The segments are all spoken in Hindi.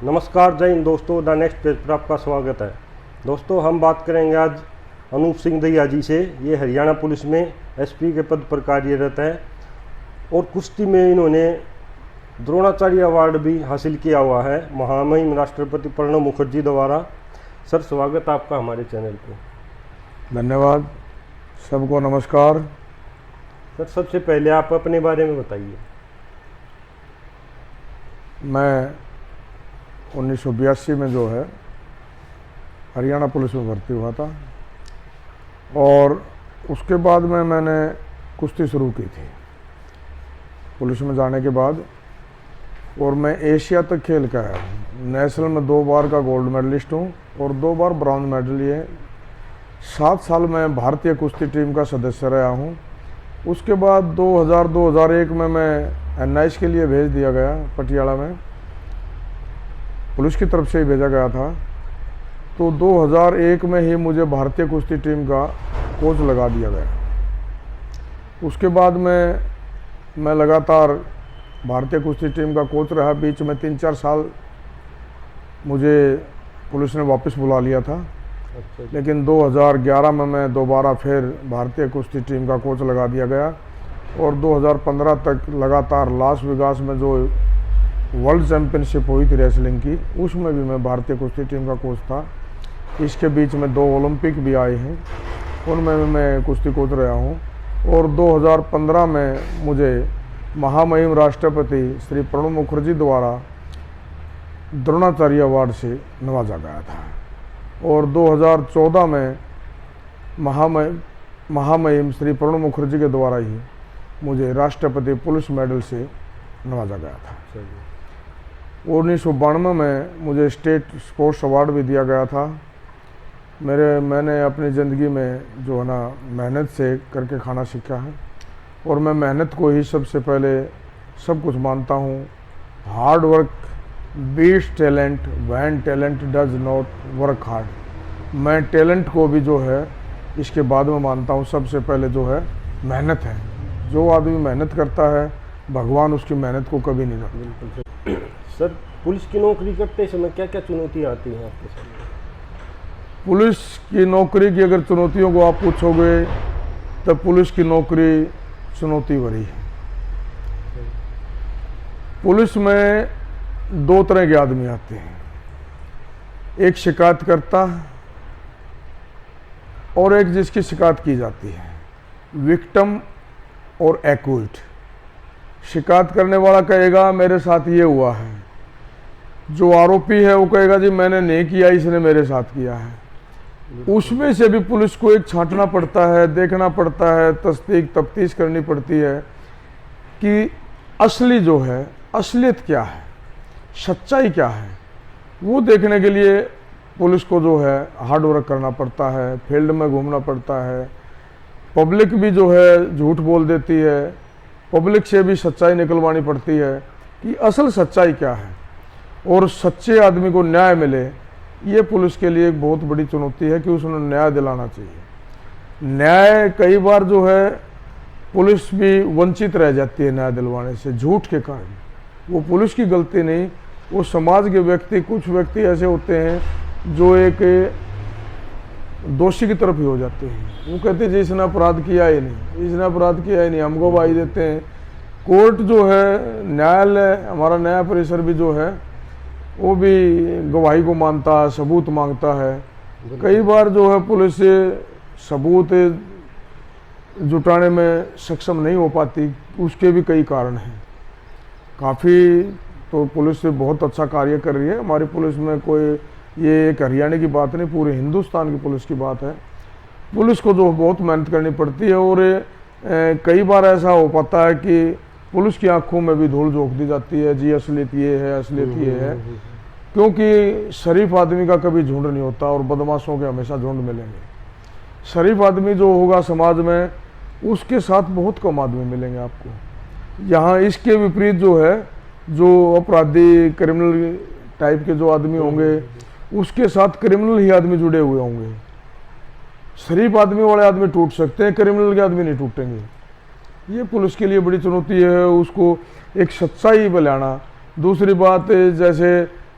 नमस्कार, जय हिंद दोस्तों। द नेक्स्ट पेज पर आपका स्वागत है। दोस्तों, हम बात करेंगे आज अनूप सिंह दहिया जी से। ये हरियाणा पुलिस में एसपी के पद पर कार्यरत है और कुश्ती में इन्होंने द्रोणाचार्य अवार्ड भी हासिल किया हुआ है महामहिम राष्ट्रपति प्रणब मुखर्जी द्वारा। सर, स्वागत आपका हमारे चैनल पे। धन्यवाद। सबको नमस्कार। सर, सबसे पहले आप अपने बारे में बताइए। मैं 1982 में जो है हरियाणा पुलिस में भर्ती हुआ था और उसके बाद में मैंने कुश्ती शुरू की थी पुलिस में जाने के बाद, और मैं एशिया तक खेल के आया हूँ। नेशनल में 2 बार का गोल्ड मेडलिस्ट हूँ और 2 बार ब्रॉन्ज मेडल लिए। 7 साल मैं भारतीय कुश्ती टीम का सदस्य रहा हूँ। उसके बाद 2000-2001 में मैं NIS के लिए भेज दिया गया। पटियाला में पुलिस की तरफ से ही भेजा गया था। तो 2001 में ही मुझे भारतीय कुश्ती टीम का कोच लगा दिया गया। उसके बाद मैं लगातार भारतीय कुश्ती टीम का कोच रहा। बीच में 3-4 साल मुझे पुलिस ने वापस बुला लिया था। लेकिन 2011 में मैं दोबारा फिर भारतीय कुश्ती टीम का कोच लगा दिया गया और 2015 तक लगातार लास वेगास में जो वर्ल्ड चैम्पियनशिप हुई थी रेसलिंग की, उसमें भी मैं भारतीय कुश्ती टीम का कोच था। इसके बीच में 2 ओलंपिक भी आए हैं, उनमें भी मैं कुश्ती कोच रहा हूँ। और 2015 में मुझे महामहिम राष्ट्रपति श्री प्रणब मुखर्जी द्वारा द्रोणाचार्य अवार्ड से नवाजा गया था। और 2014 में महामहिम श्री प्रणब मुखर्जी के द्वारा ही मुझे राष्ट्रपति पुलिस मेडल से नवाजा गया था। 1992 में मुझे स्टेट स्पोर्ट्स अवार्ड भी दिया गया था। मैंने अपनी ज़िंदगी में जो है ना मेहनत से करके खाना सीखा है और मैं मेहनत को ही सबसे पहले सब कुछ मानता हूँ। Hard work beats talent when talent does not work hard. मैं टैलेंट को भी जो है इसके बाद में मानता हूँ। सबसे पहले जो है मेहनत है। जो आदमी मेहनत करता है भगवान उसकी मेहनत को कभी नहीं रोकते। बिल्कुल सर, पुलिस की नौकरी करते समय क्या क्या चुनौतियाँ आती हैं आपके सामने? पुलिस की नौकरी की अगर चुनौतियों को आप पूछोगे तो पुलिस की नौकरी चुनौती भरी है। पुलिस में 2 तरह के आदमी आते हैं, एक शिकायत करता और एक जिसकी शिकायत की जाती है, विक्टिम और एक्यूट। शिकायत करने वाला कहेगा मेरे साथ ये हुआ है, जो आरोपी है वो कहेगा जी मैंने नहीं किया, इसने मेरे साथ किया है। उसमें से भी पुलिस को एक छांटना पड़ता है, देखना पड़ता है, तफ्तीश करनी पड़ती है कि असली जो है असलियत क्या है, सच्चाई क्या है। वो देखने के लिए पुलिस को जो है हार्ड वर्क करना पड़ता है, फील्ड में घूमना पड़ता है। पब्लिक भी जो है झूठ बोल देती है, पब्लिक से भी सच्चाई निकलवानी पड़ती है कि असल सच्चाई क्या है और सच्चे आदमी को न्याय मिले। ये पुलिस के लिए एक बहुत बड़ी चुनौती है कि उसने न्याय दिलाना चाहिए। न्याय कई बार जो है पुलिस भी वंचित रह जाती है न्याय दिलवाने से, झूठ के कारण। वो पुलिस की गलती नहीं, वो समाज के व्यक्ति, कुछ व्यक्ति ऐसे होते हैं जो एक दोषी की तरफ ही हो जाते हैं। वो कहते हैं जी इसने अपराध किया ही नहीं, इसने अपराध किया ही नहीं, हमको गवाही देते हैं। कोर्ट जो है, न्यायालय, हमारा न्याय परिसर भी जो है वो भी गवाही को मानता है, सबूत मांगता है। कई बार जो है पुलिस सबूत जुटाने में सक्षम नहीं हो पाती, उसके भी कई कारण हैं। काफ़ी तो पुलिस बहुत अच्छा कार्य कर रही है हमारी पुलिस में। कोई ये एक हरियाणा की बात नहीं, पूरे हिंदुस्तान की पुलिस की बात है। पुलिस को जो बहुत मेहनत करनी पड़ती है और कई बार ऐसा हो पाता है कि पुलिस की आंखों में भी धूल झोंक दी जाती है, जी असलियत ये है, असलियत ये है। क्योंकि शरीफ आदमी का कभी झुंड नहीं होता और बदमाशों के हमेशा झुंड मिलेंगे। शरीफ आदमी जो होगा समाज में, उसके साथ बहुत कम आदमी मिलेंगे आपको। यहाँ इसके विपरीत जो है, जो अपराधी क्रिमिनल टाइप के जो आदमी होंगे, उसके साथ क्रिमिनल ही आदमी जुड़े हुए होंगे। शरीफ आदमी वाले आदमी टूट सकते हैं, क्रिमिनल के आदमी नहीं टूटेंगे। ये पुलिस के लिए बड़ी चुनौती है, उसको एक सच्चाई पे लाना। दूसरी बात, जैसे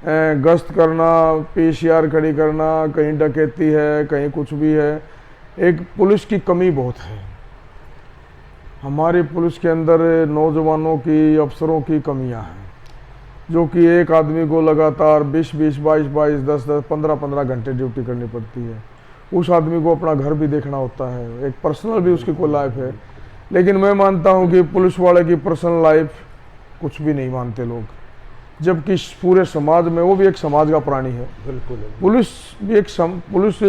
गश्त करना, पीसीआर खड़ी करना, कहीं डकैती है, कहीं कुछ भी है। एक पुलिस की कमी बहुत है हमारी पुलिस के अंदर, नौजवानों की, अफसरों की कमियां हैं, जो कि एक आदमी को लगातार 20-20, 22-22, 10-10, 15-15 घंटे ड्यूटी करनी पड़ती है। उस आदमी को अपना घर भी देखना होता है, एक पर्सनल भी उसकी कोई लाइफ है। लेकिन मैं मानता हूं कि पुलिस वाले की पर्सनल लाइफ कुछ भी नहीं मानते लोग, जबकि पूरे समाज में वो भी एक समाज का प्राणी है। बिल्कुल। पुलिस भी एक पुलिस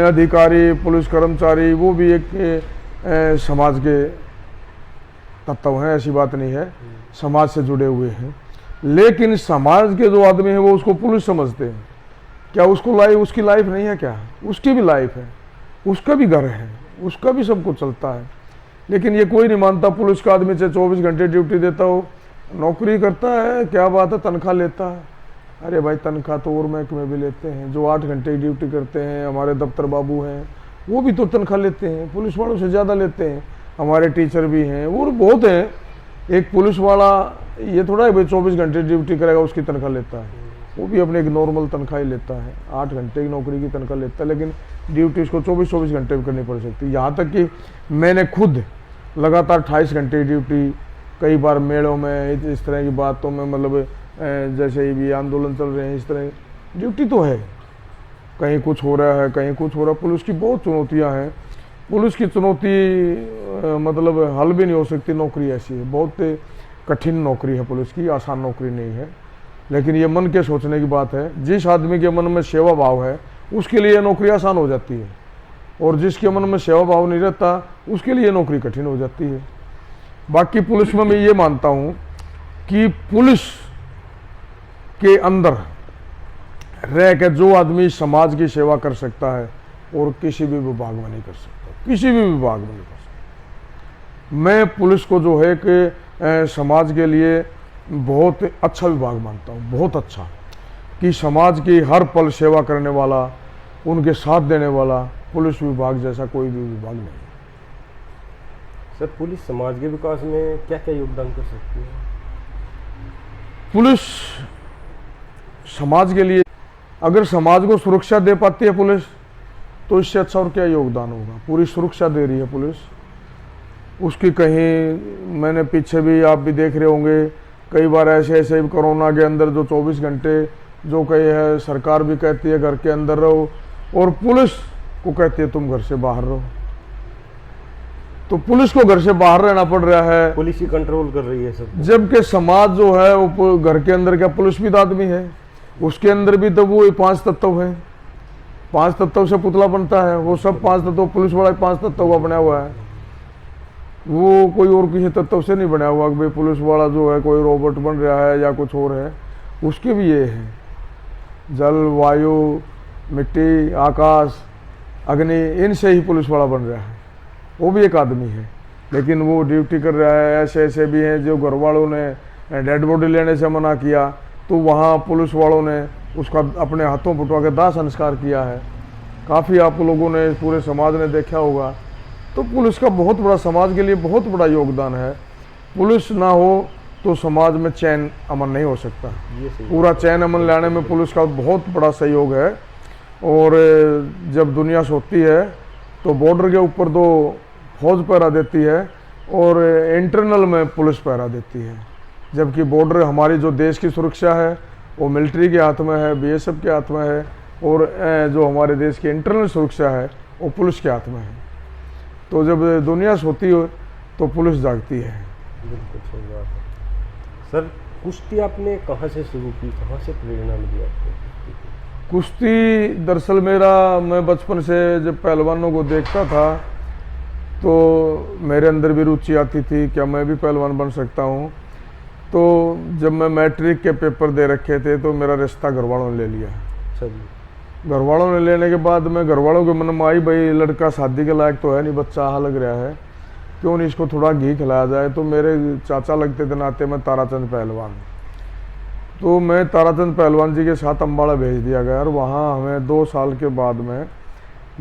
अधिकारी, पुलिस कर्मचारी, वो भी एक समाज के तत्व हैं, ऐसी बात नहीं है, समाज से जुड़े हुए हैं। लेकिन समाज के जो आदमी हैं वो उसको पुलिस समझते हैं। क्या उसको उसकी लाइफ नहीं है क्या? उसकी भी लाइफ है, उसका भी घर है, उसका भी सब कुछ चलता है। लेकिन ये कोई नहीं मानता पुलिस का आदमी चाहे 24 घंटे ड्यूटी देता हो, नौकरी करता है, क्या बात है, तनख्वाह लेता है। अरे भाई, तनख्वाह तो और महकमे भी लेते हैं, जो 8 घंटे ड्यूटी करते हैं। हमारे दफ्तर बाबू हैं, वो भी तो तनख्वाह लेते हैं, पुलिस वालों से ज़्यादा लेते हैं। हमारे टीचर भी हैं, वो बहुत हैं। एक पुलिस वाला ये थोड़ा है भाई 24 घंटे ड्यूटी करेगा उसकी तनख्वाह लेता है, वो भी अपने एक नॉर्मल तनख्वाह ही लेता है, 8 घंटे की नौकरी की तनख्वाह लेता है। लेकिन ड्यूटी उसको 24-24 घंटे भी करनी पड़ सकती है। यहाँ तक कि मैंने खुद लगातार 28 घंटे की ड्यूटी, कई बार मेलों में, इस तरह की बातों में, मतलब जैसे भी आंदोलन चल रहे हैं, इस तरह ड्यूटी तो है, कहीं कुछ हो रहा है, कहीं कुछ हो रहा है। पुलिस की बहुत चुनौतियाँ हैं। पुलिस की चुनौती मतलब हल भी नहीं हो सकती। नौकरी ऐसी है, बहुत कठिन नौकरी है पुलिस की, आसान नौकरी नहीं है। लेकिन ये मन के सोचने की बात है। जिस आदमी के मन में सेवा भाव है उसके लिए नौकरी आसान हो जाती है, और जिसके मन में सेवा भाव नहीं रहता उसके लिए नौकरी कठिन हो जाती है। बाकी पुलिस में मैं ये मानता हूँ कि पुलिस के अंदर रह के जो आदमी समाज की सेवा कर सकता है और किसी भी विभाग में नहीं कर सकता, किसी भी विभाग में नहीं कर सकता। मैं पुलिस को जो है कि समाज के लिए बहुत अच्छा विभाग मानता हूँ, बहुत अच्छा, कि समाज की हर पल सेवा करने वाला, उनके साथ देने वाला पुलिस विभाग जैसा कोई भी विभाग नहीं। सर, पुलिस समाज के विकास में क्या क्या योगदान कर सकती है? पुलिस समाज के लिए, अगर समाज को सुरक्षा दे पाती है पुलिस, तो इससे अच्छा और क्या योगदान होगा। पूरी सुरक्षा दे रही है पुलिस। उसकी कहीं, मैंने पीछे भी, आप भी देख रहे होंगे, कई बार ऐसे कोरोना के अंदर जो 24 घंटे जो कही है, सरकार भी कहती है घर के अंदर रहो, और पुलिस को कहती है तुम घर से बाहर रहो। तो पुलिस को घर से बाहर रहना पड़ रहा है, पुलिस ही कंट्रोल कर रही है सब। जबकि समाज जो है वो घर के अंदर, क्या पुलिस भी तो आदमी है, उसके अंदर भी तो वो 5 तत्व हैं। 5 तत्व से पुतला बनता है, वो सब 5 तत्व, पुलिस वाला 5 तत्व का बना हुआ है। वो कोई और किसी तत्व से नहीं बना हुआ कि भाई पुलिस वाला जो है कोई रोबोट बन रहा है या कुछ और है। उसके भी ये है, जल, वायु, मिट्टी, आकाश, अग्नि, इनसे ही पुलिस वाला बन रहा है। वो भी एक आदमी है, लेकिन वो ड्यूटी कर रहा है। ऐसे ऐसे भी हैं जो घर वालों ने डेड बॉडी लेने से मना किया, तो वहाँ पुलिस वालों ने उसका अपने हाथों पुटवा के दाह संस्कार किया है। काफ़ी आप लोगों ने, पूरे समाज ने देखा होगा। तो पुलिस का बहुत बड़ा, समाज के लिए बहुत बड़ा योगदान है। पुलिस ना हो तो समाज में चैन अमन नहीं हो सकता। पूरा चैन अमन लाने में पुलिस का बहुत बड़ा सहयोग है। और जब दुनिया सोती है तो बॉर्डर के ऊपर 2 फौज पहरा देती है और इंटरनल में पुलिस पहरा देती है। जबकि बॉर्डर, हमारी जो देश की सुरक्षा है वो मिलिट्री के हाथ में है, बीएसएफ के हाथ में है, और जो हमारे देश की इंटरनल सुरक्षा है वो पुलिस के हाथ में है। तो जब दुनिया सोती हो तो पुलिस जागती है। बिल्कुल सही बात है। सर, कुश्ती आपने कहाँ से शुरू की, कहाँ से प्रेरणा मिली आपको? कुश्ती दरअसल मैं बचपन से जब पहलवानों को देखता था तो मेरे अंदर भी रुचि आती थी, क्या मैं भी पहलवान बन सकता हूँ। तो जब मैं मैट्रिक के पेपर दे रखे थे तो मेरा रिश्ता घर वालों ने ले लिया। अच्छा जी। घर वालों ने लेने के बाद मैं, घर वालों के मन में आई, भाई लड़का शादी के लायक तो है नहीं, बच्चा आहा लग रहा है, क्यों नहीं इसको थोड़ा घी खिलाया जाए। तो मेरे चाचा लगते थे नाते में ताराचंद पहलवान, तो मैं ताराचंद पहलवान जी के साथ अम्बाड़ा भेज दिया गया। और वहाँ हमें 2 साल के बाद में,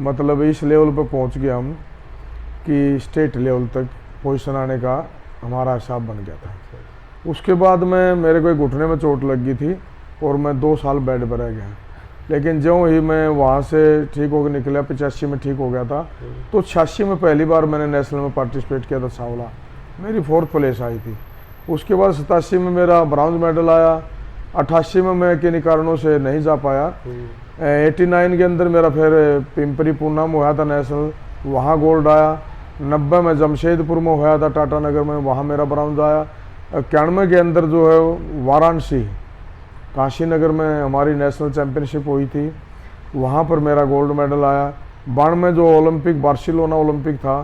मतलब इस लेवल पर पहुँच गए हम कि स्टेट लेवल तक पोजीशन आने का हमारा हिसाब बन गया था। उसके बाद में मेरे को घुटने में चोट लग गई थी और मैं 2 साल बेड पर रह गया। लेकिन जो ही मैं वहाँ से ठीक होकर निकला, 85 में ठीक हो गया था, तो 86 में पहली बार मैंने नेशनल में पार्टिसिपेट किया था सांवला, मेरी 4th प्लेस आई थी। उसके बाद 87 में मेरा ब्राउन्ज मेडल आया, 88 में मैं किन्हीं कारणों से नहीं जा पाया। 89 के अंदर मेरा फिर पिंपरी पूना में हुआ था नेशनल, वहाँ गोल्ड आया। 90 में जमशेदपुर में हुआ था टाटा नगर में, वहाँ मेरा ब्राउन्ज आया। 91 के अंदर जो है वाराणसी काशी नगर में हमारी नेशनल चैम्पियनशिप हुई थी, वहाँ पर मेरा गोल्ड मेडल आया। 92 में जो ओलंपिक बार्सिलोना ओलंपिक था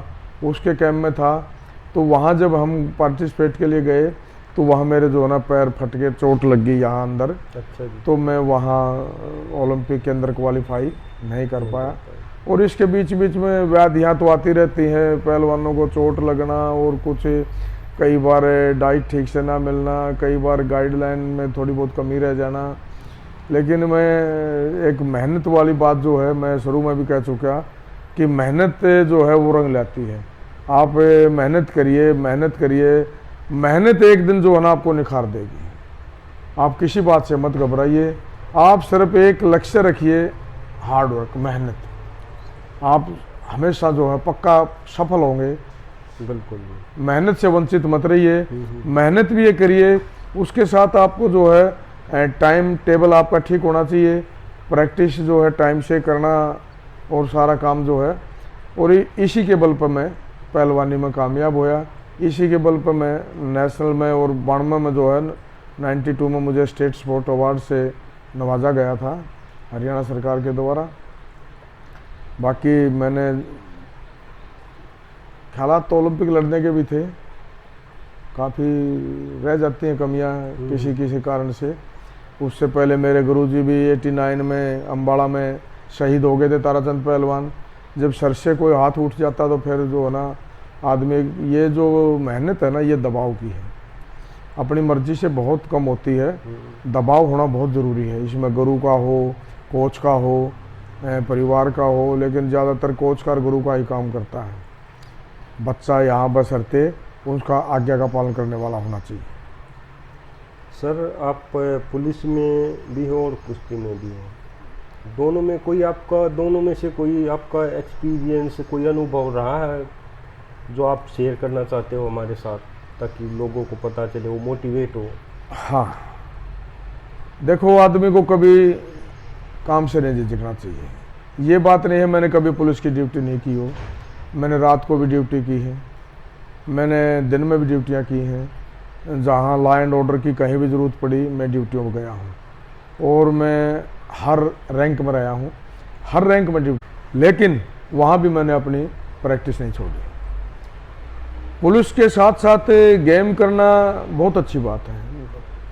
उसके कैंप में था, तो वहाँ जब हम पार्टिसिपेट के लिए गए तो वहाँ मेरे जो है ना पैर फट के चोट लग गई यहाँ अंदर। अच्छा जी। तो मैं वहाँ ओलंपिक के अंदर क्वालिफाई नहीं कर पाया। और इसके बीच बीच में व्याधियाँ तो आती रहती हैं, पहलवानों को चोट लगना और कुछ कई बार डाइट ठीक से ना मिलना, कई बार गाइडलाइन में थोड़ी बहुत कमी रह जाना। लेकिन मैं एक मेहनत वाली बात जो है, मैं शुरू में भी कह चुका कि मेहनत जो है वो रंग लाती है। आप मेहनत करिए, मेहनत करिए, मेहनत एक दिन जो है ना आपको निखार देगी। आप किसी बात से मत घबराइए, आप सिर्फ एक लक्ष्य रखिए, हार्ड वर्क, मेहनत। आप हमेशा जो है पक्का सफल होंगे। बिल्कुल। मेहनत से वंचित मत रहिए, मेहनत भी ये करिए, उसके साथ आपको जो है टाइम टेबल आपका ठीक होना चाहिए, प्रैक्टिस जो है टाइम से करना और सारा काम जो है। और इसी के बल पर मैं पहलवानी में कामयाब होया, इसी के बल पर मैं नेशनल में और 92 में जो है 92 में मुझे स्टेट स्पोर्ट अवार्ड से नवाजा गया था हरियाणा सरकार के द्वारा। बाकी मैंने हालात तो ओलंपिक लड़ने के भी थे, काफ़ी रह जाती हैं कमियां किसी किसी कारण से। उससे पहले मेरे गुरुजी भी 89 में अम्बाड़ा में शहीद हो गए थे, ताराचंद पहलवान। जब सर से कोई हाथ उठ जाता तो फिर जो है ना आदमी, ये जो मेहनत है ना ये दबाव की है, अपनी मर्जी से बहुत कम होती है, दबाव होना बहुत ज़रूरी है। इसमें गुरु का हो, कोच का हो, परिवार का हो, लेकिन ज़्यादातर कोच का और गुरु का ही काम करता है। बच्चा यहाँ बशर्ते उसका आज्ञा का पालन करने वाला होना चाहिए। सर आप पुलिस में भी हो और कुश्ती में भी हो, दोनों में कोई आपका, दोनों में से कोई आपका एक्सपीरियंस, कोई अनुभव रहा है जो आप शेयर करना चाहते हो हमारे साथ, ताकि लोगों को पता चले, वो मोटिवेट हो? हाँ, देखो आदमी को कभी काम से नहीं झिझकना चाहिए। ये बात नहीं है मैंने कभी पुलिस की ड्यूटी नहीं की हो, मैंने रात को भी ड्यूटी की है, मैंने दिन में भी ड्यूटियाँ की हैं। जहाँ लॉ एंड ऑर्डर की कहीं भी ज़रूरत पड़ी मैं ड्यूटियों में गया हूँ, और मैं हर रैंक में रहा हूँ, हर रैंक में ड्यूटी। लेकिन वहाँ भी मैंने अपनी प्रैक्टिस नहीं छोड़ी। पुलिस के साथ साथ गेम करना बहुत अच्छी बात है,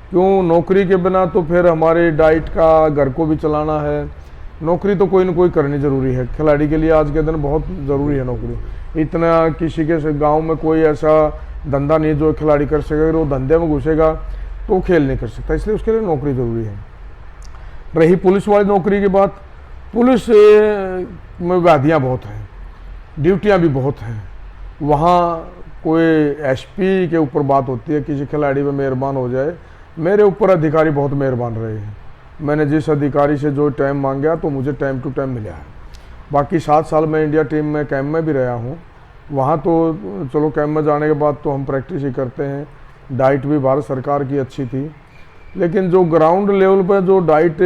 क्यों? नौकरी के बिना तो फिर हमारे डाइट का, घर को भी चलाना है, नौकरी तो कोई ना कोई करनी ज़रूरी है। खिलाड़ी के लिए आज के दिन बहुत ज़रूरी है नौकरी। इतना किसी के गांव में कोई ऐसा धंधा नहीं जो खिलाड़ी कर सके, वो धंधे में घुसेगा तो खेल नहीं कर सकता, इसलिए उसके लिए नौकरी ज़रूरी है। रही पुलिस वाली नौकरी की बात, पुलिस में व्याधियाँ बहुत हैं, ड्यूटियाँ भी बहुत हैं। वहाँ कोई एसपी के ऊपर बात होती है, किसी खिलाड़ी में मेहरबान हो जाए। मेरे ऊपर अधिकारी बहुत मेहरबान रहे हैं, मैंने जिस अधिकारी से जो टाइम मांगा तो मुझे टाइम टू टाइम मिला है। बाकी 7 साल मैं इंडिया टीम में कैंप में भी रहा हूँ, वहाँ तो चलो कैंप में जाने के बाद तो हम प्रैक्टिस ही करते हैं। डाइट भी भारत सरकार की अच्छी थी, लेकिन जो ग्राउंड लेवल पर जो डाइट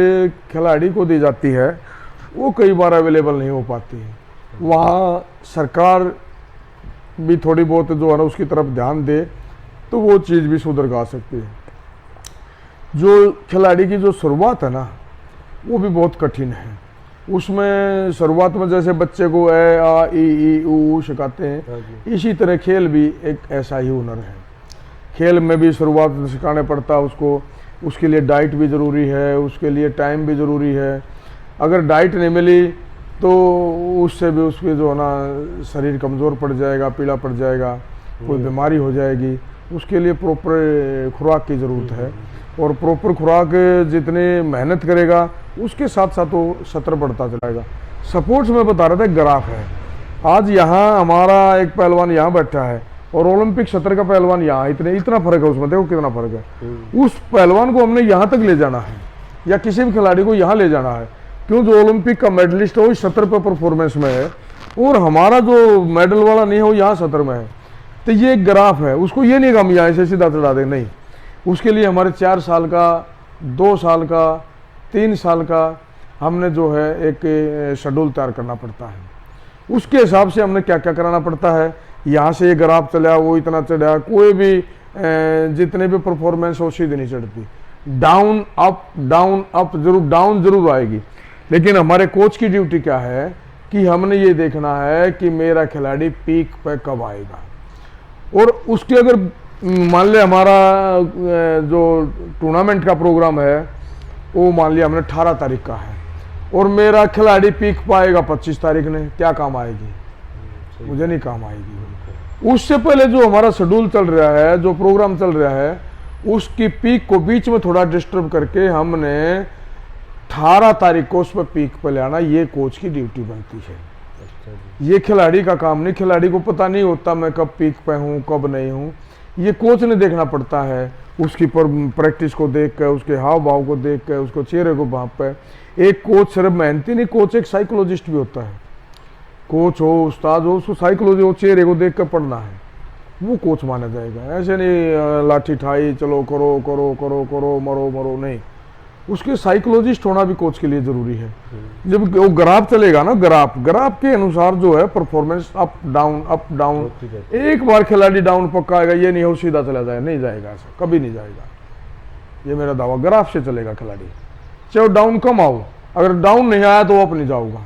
खिलाड़ी को दी जाती है वो कई बार अवेलेबल नहीं हो पाती है। वहाँ सरकार भी थोड़ी बहुत जो है ना उसकी तरफ ध्यान दे तो वो चीज़ भी सुधर गा सकती है। जो खिलाड़ी की जो शुरुआत है ना वो भी बहुत कठिन है। उसमें शुरुआत में जैसे बच्चे को ए आ ई ऊ सिखाते हैं, इसी तरह खेल भी एक ऐसा ही हुनर है। खेल में भी शुरुआत में सिखाने पड़ता है उसको, उसके लिए डाइट भी ज़रूरी है, उसके लिए टाइम भी ज़रूरी है। अगर डाइट नहीं मिली तो उससे भी उसके जो है ना शरीर कमज़ोर पड़ जाएगा, पीला पड़ जाएगा, कोई बीमारी हो जाएगी। उसके लिए प्रॉपर खुराक की ज़रूरत है, और प्रॉपर खुराक जितनी मेहनत करेगा उसके साथ साथ वो सत्र बढ़ता चलाएगा। सपोर्ट्स में बता रहा था ग्राफ है, आज यहाँ हमारा एक पहलवान यहाँ बैठा है और ओलंपिक सत्र का पहलवान यहाँ, इतना फर्क है उसमें, देखो कितना फर्क है। उस पहलवान को हमने यहाँ तक ले जाना है, या किसी भी खिलाड़ी को यहाँ ले जाना है, क्यों जो ओलंपिक का मेडलिस्ट है वो 70 पे परफॉर्मेंस में है और हमारा जो मेडल वाला नहीं है वो यहाँ 70 में है, तो ये एक ग्राफ है। उसको ये नहीं कि हम यहाँ से सीधा चढ़ा दें, नहीं, उसके लिए हमारे 4 साल का, 2 साल का, 3 साल का हमने जो है एक शेड्यूल तैयार करना पड़ता है। उसके हिसाब से हमने क्या क्या कराना पड़ता है। यहाँ से ये ग्राफ चला, वो इतना चढ़ा, कोई भी जितने भी परफॉर्मेंस हो सीधी नहीं चढ़ती, डाउन अप जरूर, डाउन जरूर आएगी। लेकिन हमारे कोच की ड्यूटी क्या है कि हमने ये देखना है कि मेरा खिलाड़ी पीक पे कब आएगा। और उसके अगर मान लिया हमारा जो टूर्नामेंट का प्रोग्राम है वो मान लिया हमने 18 तारीख का है और मेरा खिलाड़ी पीक पाएगा 25 तारीख ने, क्या काम आएगी? मुझे नहीं काम आएगी। उससे पहले जो हमारा शेड्यूल चल रहा है, जो प्रोग्राम चल रहा है, उसकी पीक को बीच में थोड़ा डिस्टर्ब करके हमने 18 तारीख को उस पर पीक पर ले आना, ये कोच की ड्यूटी बनती है। ये खिलाड़ी का काम नहीं, खिलाड़ी को पता नहीं होता मैं कब पीक पे हूँ कब नहीं हूँ, ये कोच ने देखना पड़ता है। उसकी प्रैक्टिस को देख कर, उसके हाव भाव को देख कर, उसको चेहरे को भाप पे। एक कोच सिर्फ मेहनती नहीं, कोच एक साइकोलॉजिस्ट भी होता है। कोच हो, उस्ताद हो, उसको साइकोलॉजी हो, चेहरे को देख कर पढ़ना है, वो कोच माना जाएगा। ऐसे नहीं लाठी ठाई चलो करो करो करो करो मरो मरो, नहीं, उसके साइकोलॉजिस्ट होना भी कोच के लिए जरूरी है। जब वो ग्राफ चलेगा ना, ग्राफ के अनुसार जो है परफॉर्मेंस अप डाउन, एक बार खिलाड़ी डाउन पक्का आएगा, ये नहीं हो सीधा चला जाए, नहीं जाएगा, ऐसा कभी नहीं जाएगा, ये मेरा दावा। ग्राफ से चलेगा खिलाड़ी, चाहे डाउन कम आओ, अगर डाउन नहीं आया तो वो अप नहीं जाऊंगा,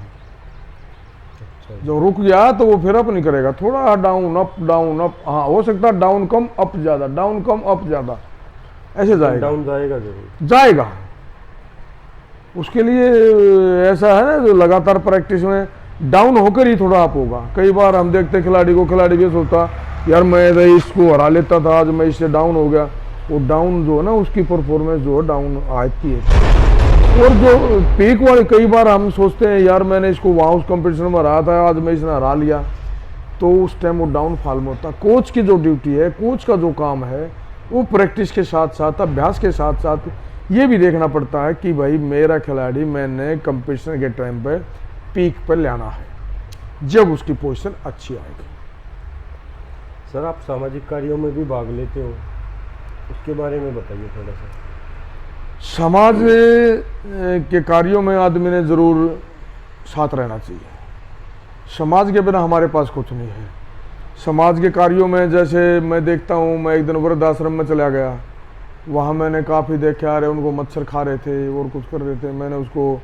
जो रुक गया तो वो फिर अप नहीं करेगा, थोड़ा डाउन अप, हाँ हो सकता है डाउन कम अप ज्यादा, डाउन कम अप ज्यादा, ऐसे जाएगा, डाउन जाएगा जरूर जाएगा। उसके लिए ऐसा है ना, जो लगातार प्रैक्टिस में डाउन होकर ही थोड़ा अप होगा। कई बार हम देखते खिलाड़ी को, खिलाड़ी भी सोचता यार मैं इसको हरा लेता था, आज मैं इससे डाउन हो गया, वो डाउन जो है ना उसकी परफॉर्मेंस जो है डाउन आती है। और जो पीक वाले, कई बार हम सोचते हैं यार मैंने इसको वहाँ उस कंपटीशन में हराया था, आज मैं इसने हरा लिया, तो उस टाइम वो डाउन फॉल में होता। कोच की जो ड्यूटी है, कोच का जो काम है, वो प्रैक्टिस के साथ साथ, अभ्यास के साथ साथ ये भी देखना पड़ता है कि भाई मेरा खिलाड़ी मैंने कंपटीशन के टाइम पे पीक पर लाना है, जब उसकी पोजीशन अच्छी आएगी। सर आप सामाजिक कार्यों में भी भाग लेते हो, उसके बारे में बताइए थोड़ा सा। समाज के कार्यों में आदमी ने जरूर साथ रहना चाहिए। समाज के बिना हमारे पास कुछ नहीं है। समाज के कार्यों में जैसे मैं देखता हूँ, मैं एक दिन वृद्धाश्रम में चला गया, वहाँ मैंने काफ़ी देखा, आ रहे उनको मच्छर खा रहे थे और कुछ कर रहे थे। मैंने उसको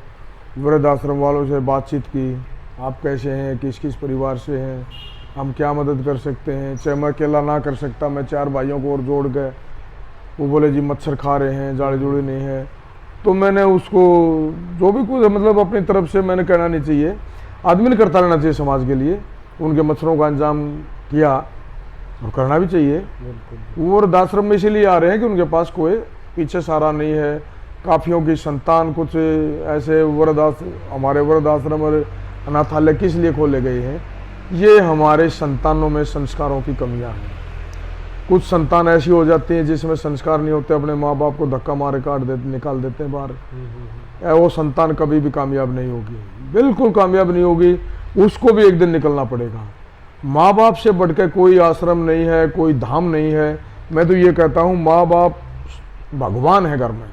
वृद्धाश्रम वालों से बातचीत की, आप कैसे हैं, किस किस परिवार से हैं, हम क्या मदद कर सकते हैं। चाहे मैं अकेला ना कर सकता, मैं 4 भाइयों को और जोड़ गए। वो बोले जी मच्छर खा रहे हैं, जाड़ी जुड़ी नहीं है। तो मैंने उसको जो भी कुछ मतलब अपनी तरफ से मैंने कहना नहीं चाहिए, आदमी ने करता रहना चाहिए समाज के लिए, उनके मच्छरों का इंतजाम किया और करना भी चाहिए। वो वृद्धाश्रम में इसीलिए आ रहे हैं कि उनके पास कोई पीछे सहारा नहीं है। काफियों की संतान कुछ ऐसे हमारे वृद्धाश्रम और अनाथालय किस लिए खोले गए हैं, ये हमारे संतानों में संस्कारों की कमियां हैं। कुछ संतान ऐसी हो जाती हैं जिसमें संस्कार नहीं होते, अपने माँ बाप को धक्का मारे निकाल देते हैं बाहर। वो संतान कभी भी कामयाब नहीं होगी, बिल्कुल कामयाब नहीं होगी, उसको भी एक दिन निकलना पड़ेगा। माँ बाप से बढ़कर कोई आश्रम नहीं है, कोई धाम नहीं है। मैं तो ये कहता हूँ माँ बाप भगवान है घर में।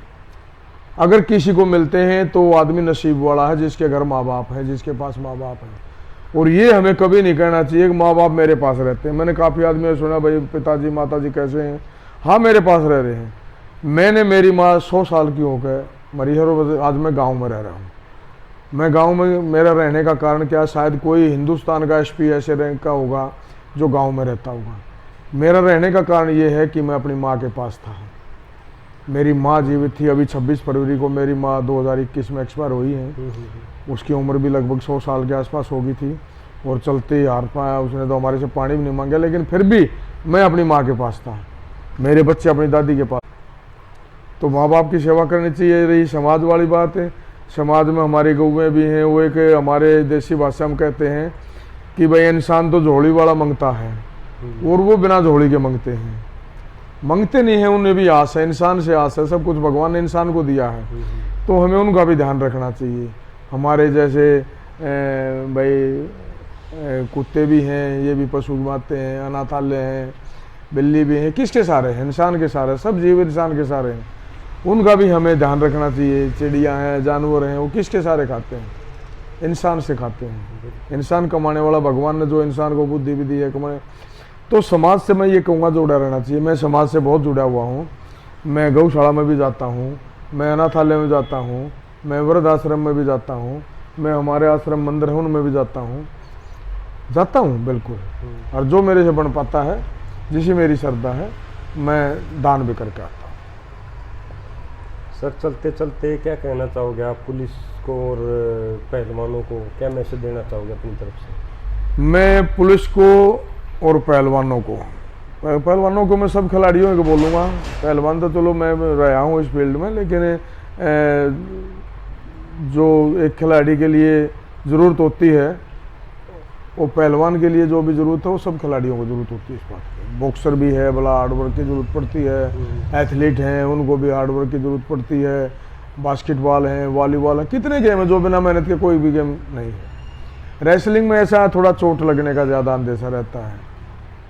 अगर किसी को मिलते हैं तो आदमी नसीब वाला है जिसके घर माँ बाप है, जिसके पास माँ बाप है। और ये हमें कभी नहीं कहना चाहिए कि माँ बाप मेरे पास रहते हैं। मैंने काफ़ी आदमी सुना भाई पिताजी माताजी कैसे हैं, हाँ मेरे पास रह रहे हैं। मैंने मेरी माँ 100 साल की होकर मरी है और आज मैं गाँव में रह रहा हूँ। मैं गांव में मेरा रहने का कारण क्या, शायद कोई हिंदुस्तान का एसपी ऐसे रैंक का होगा जो गांव में रहता होगा। मेरा रहने का कारण ये है कि मैं अपनी माँ के पास था। मेरी माँ जीवित थी। अभी 26 फरवरी को मेरी माँ 2021 में एक्सपायर हुई है। उसकी उम्र भी लगभग 100 साल के आसपास होगी थी और चलते हार पाया। उसने तो हमारे से पानी भी नहीं मांगा, लेकिन फिर भी मैं अपनी माँ के पास था, मेरे बच्चे अपनी दादी के पास। तो माँ बाप की सेवा करनी चाहिए। रही समाज वाली बात है, समाज में हमारी गौएँ भी हैं। वो एक हमारे देसी भाषा में कहते हैं कि भाई इंसान तो झोली वाला मांगता है और वो बिना झोली के मांगते हैं। मांगते नहीं है, उन्हें भी आस है, इंसान से आस है। सब कुछ भगवान ने इंसान को दिया है, तो हमें उनका भी ध्यान रखना चाहिए। हमारे जैसे कुत्ते भी हैं, ये भी पशु मारते हैं, अनाथालय हैं, बिल्ली भी हैं, किसके सारे हैं? इंसान के सारे, सब जीव इंसान के सारे हैं, उनका भी हमें ध्यान रखना चाहिए। चिड़िया हैं, जानवर हैं, वो किसके सारे खाते हैं? इंसान से खाते हैं। इंसान कमाने वाला, भगवान ने जो इंसान को बुद्धि भी दी है कमाने। तो समाज से मैं ये कहूँगा जुड़ा रहना चाहिए। मैं समाज से बहुत जुड़ा हुआ हूँ। मैं गौशाला में भी जाता हूँ, मैं अनाथालय में जाता हूँ, मैं वृद्धाश्रम में भी जाता हूँ, मैं हमारे आश्रम मंदिर है उनमें भी जाता हूँ बिल्कुल। और जो मेरे से बन पाता है, जिसे मेरी श्रद्धा है, मैं दान भी करके आता हूँ। सर, चलते चलते क्या कहना चाहोगे आप पुलिस को और पहलवानों को, क्या मैसेज देना चाहोगे अपनी तरफ से? मैं पुलिस को और पहलवानों को मैं सब खिलाड़ियों को बोलूँगा। पहलवान तो चलो मैं रहा हूँ इस फील्ड में, लेकिन जो एक खिलाड़ी के लिए ज़रूरत होती है, वो पहलवान के लिए जो भी ज़रूरत है वो सब खिलाड़ियों को ज़रूरत होती है इस बात की। बॉक्सर भी है, बड़ा हार्डवर्क की ज़रूरत पड़ती है। एथलीट हैं, उनको भी हार्डवर्क की ज़रूरत पड़ती है। बास्केटबॉल हैं, वॉलीबॉल है, कितने गेम हैं जो बिना मेहनत के कोई भी गेम नहीं है। रेसलिंग में ऐसा थोड़ा चोट लगने का ज़्यादा अंदेशा रहता है।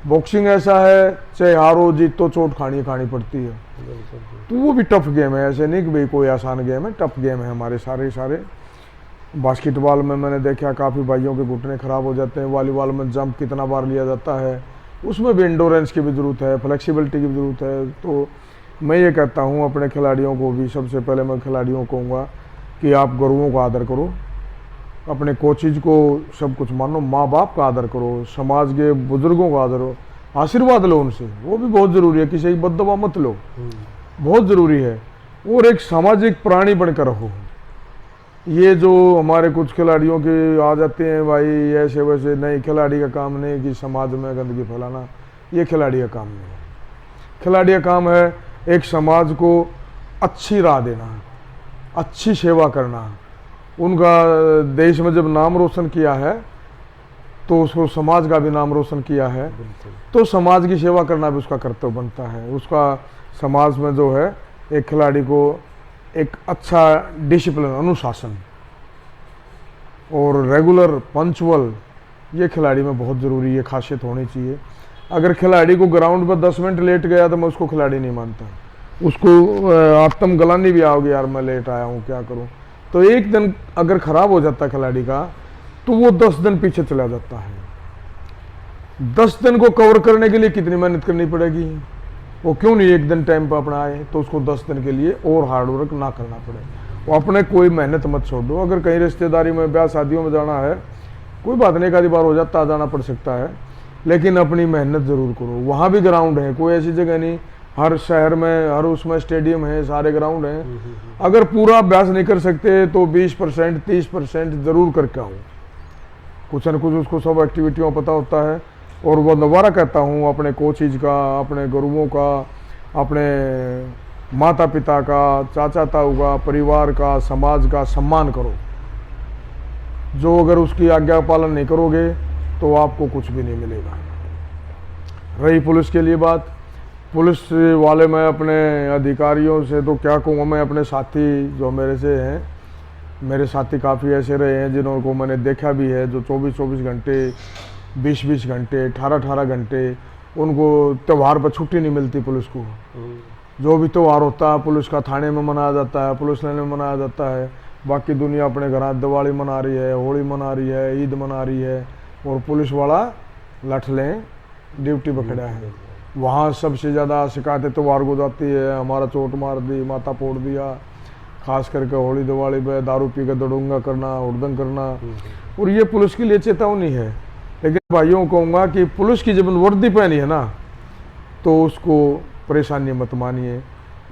बॉक्सिंग ऐसा है, चाहे हारो जीतो चोट खानी पड़ती है। तो वो भी टफ गेम है, ऐसे नहीं कि भाई कोई आसान गेम है, टफ गेम है हमारे सारे। बास्केटबॉल में मैंने देखा काफ़ी भाइयों के घुटने ख़राब हो जाते हैं। वॉलीबॉल में जंप कितना बार लिया जाता है, उसमें भी इंडोरेंस की भी ज़रूरत है, फ्लेक्सिबिलिटी की भी ज़रूरत है। तो मैं ये कहता हूँ अपने खिलाड़ियों को भी, सबसे पहले मैं खिलाड़ियों को कहूँगा कि आप गुरुओं का आदर करो, अपने कोचेज को सब कुछ मानो, माँ बाप का आदर करो, समाज के बुजुर्गों का आदर करो, आशीर्वाद लो उनसे, वो भी बहुत ज़रूरी है। किसी की बद्दुआ मत लो, बहुत ज़रूरी है। और एक सामाजिक प्राणी बनकर रहो। ये जो हमारे कुछ खिलाड़ियों के आ जाते हैं भाई ऐसे वैसे, नहीं, खिलाड़ी का काम नहीं कि समाज में गंदगी फैलाना, ये खिलाड़ी का काम नहीं है। खिलाड़ी का काम है एक समाज को अच्छी राह देना, अच्छी सेवा करना। उनका देश में जब नाम रोशन किया है तो उसको समाज का भी नाम रोशन किया है, तो समाज की सेवा करना भी उसका कर्तव्य बनता है। उसका समाज में जो है एक खिलाड़ी को एक अच्छा डिसिप्लिन, अनुशासन और रेगुलर पंचुअल, ये खिलाड़ी में बहुत ज़रूरी है, खासियत होनी चाहिए। अगर खिलाड़ी को ग्राउंड पर 10 मिनट लेट गया तो मैं उसको खिलाड़ी नहीं मानता। उसको आत्मग्लानि भी आओगी, यार मैं लेट आया हूँ, क्या करूँ। तो एक दिन अगर ख़राब हो जाता है खिलाड़ी का, तो वो 10 दिन पीछे चला जाता है। 10 दिन को कवर करने के लिए कितनी मेहनत करनी पड़ेगी। वो क्यों नहीं एक दिन टाइम पर अपना आए, तो उसको 10 दिन के लिए और हार्डवर्क ना करना पड़े। वो अपने कोई मेहनत मत छोड़ दो। अगर कहीं रिश्तेदारी में, ब्याह शादियों में जाना है, कोई बात नहीं, एक आधी बार हो जाता, जाना पड़ सकता है, लेकिन अपनी मेहनत ज़रूर करो। वहाँ भी ग्राउंड है, कोई ऐसी जगह नहीं, हर शहर में, हर उसमें स्टेडियम है, सारे ग्राउंड हैं। अगर पूरा अभ्यास नहीं कर सकते तो 20% 30% ज़रूर करके आओ। कुछ न कुछ उसको सब एक्टिविटियों पता होता है। और वो दोबारा कहता हूँ, अपने कोचेज का, अपने गुरुओं का, अपने माता पिता का, चाचा ताऊ का, परिवार का, समाज का सम्मान करो। जो अगर उसकी आज्ञा पालन नहीं करोगे तो आपको कुछ भी नहीं मिलेगा। रही पुलिस के लिए बात, पुलिस वाले मैं अपने अधिकारियों से तो क्या कहूँगा, मैं अपने साथी जो मेरे से हैं, मेरे साथी काफ़ी ऐसे रहे हैं जिनको मैंने देखा भी है, जो 24-24 घंटे, 20-20 घंटे, 18-18 घंटे, उनको त्यौहार पर छुट्टी नहीं मिलती पुलिस को। जो भी त्यौहार होता है पुलिस का थाने में मनाया जाता है, पुलिस लाइन में मनाया जाता है। बाकी दुनिया अपने घर दिवाली मना रही है, होली मना रही है, ईद मना रही है, और पुलिस वाला लठ लें ड्यूटी पर खड़ा है। वहाँ सबसे ज़्यादा शिकायतें त्यौहार को जाती है, हमारा चोट मार दी, माथा फोड़ दिया, खास करके होली दिवाली पे दारू पी कर दड़ूंगा करना, उड़दंग करना। और ये पुलिस के लिए चेतावनी है। लेकिन भाइयों को कहूँगा कि पुलिस की जब वर्दी पहनी है ना, तो उसको परेशानी मत मानिए।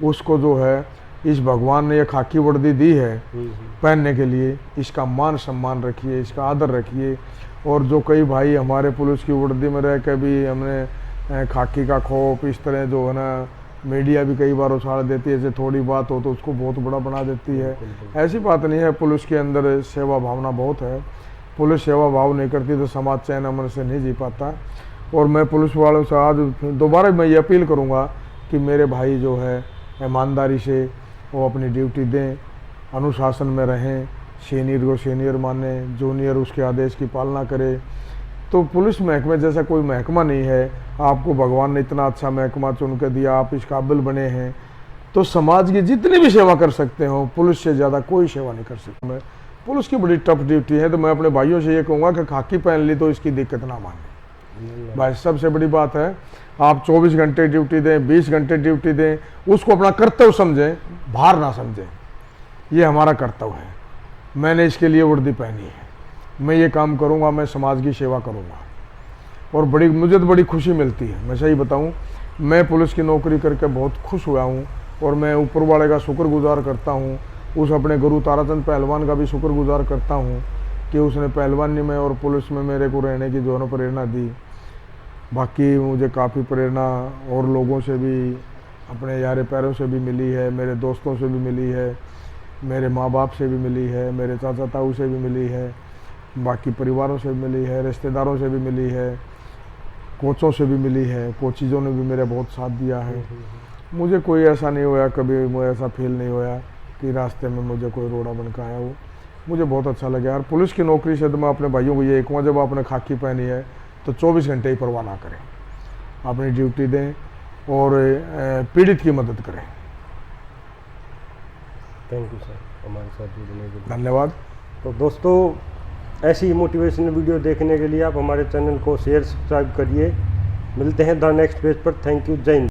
उसको जो है, इस भगवान ने ये खाकी वर्दी दी है पहनने के लिए, इसका मान सम्मान रखिए, इसका आदर रखिए। और जो कई भाई हमारे पुलिस की वर्दी में रह के भी हमने खाकी का खौफ, इस तरह जो है ना, मीडिया भी कई बार उछाल देती है, जैसे थोड़ी बात हो तो उसको बहुत बड़ा बना देती है। ऐसी बात नहीं है, पुलिस के अंदर सेवा भावना बहुत है। पुलिस सेवा भाव नहीं करती तो समाज चैन अमन से नहीं जी पाता। और मैं पुलिस वालों से आज दोबारा मैं ये अपील करूँगा कि मेरे भाई जो है ईमानदारी से वो अपनी ड्यूटी दें, अनुशासन में रहें, सीनियर को सीनियर माने, जूनियर उसके आदेश की पालना करे। तो पुलिस महकमे जैसा कोई महकमा नहीं है। आपको भगवान ने इतना अच्छा महकमा चुन के दिया, आप इस काबिल बने हैं, तो समाज की जितनी भी सेवा कर सकते हो, पुलिस से ज़्यादा कोई सेवा नहीं कर सकता। मैं पुलिस की बड़ी टफ ड्यूटी है, तो मैं अपने भाइयों से ये कहूँगा कि खाकी पहन ली तो इसकी दिक्कत ना माने। भाई सबसे बड़ी बात है, आप 24 घंटे ड्यूटी दें, 20 घंटे ड्यूटी दें, उसको अपना कर्तव्य समझें, भार ना समझें। ये हमारा कर्तव्य है, मैंने इसके लिए वर्दी पहनी है, मैं ये काम करूँगा, मैं समाज की सेवा करूँगा। और मुझे तो बड़ी खुशी मिलती है। मैं सही बताऊँ, मैं पुलिस की नौकरी करके बहुत खुश हुआ हूँ, और मैं ऊपर वाले का शुक्रगुजार करता हूँ। उस अपने गुरु ताराचंद पहलवान का भी शुक्रगुजार करता हूँ कि उसने पहलवानी में और पुलिस में मेरे को रहने की जो है प्रेरणा दी। बाकी मुझे काफ़ी प्रेरणा और लोगों से भी, अपने यारे पैरों से भी मिली है, मेरे दोस्तों से भी मिली है, मेरे माँ बाप से भी मिली है, मेरे चाचा ताऊ से भी मिली है, बाकी परिवारों से भी मिली है, रिश्तेदारों से भी मिली है, कोचों से भी मिली है। कोचिज़ों ने भी मेरा बहुत साथ दिया है। मुझे कोई ऐसा नहीं हुआ, कभी मुझे ऐसा फील नहीं हुआ कि रास्ते में मुझे कोई रोड़ा बन के आया हो। मुझे बहुत अच्छा लगा। और पुलिस की नौकरी से तो मैं अपने भाइयों को ये कहूँगा, जब आपने खाकी पहनी है तो 24 घंटे ही परवाह ना करें, अपनी ड्यूटी दें और पीड़ित की मदद करें। थैंक यू सर, हमारे साथ जुड़ने के लिए धन्यवाद। तो दोस्तों, ऐसी मोटिवेशनल वीडियो देखने के लिए आप हमारे चैनल को शेयर सब्सक्राइब करिए। मिलते हैं द नेक्स्ट पेज पर। Thank you. जय हिंद।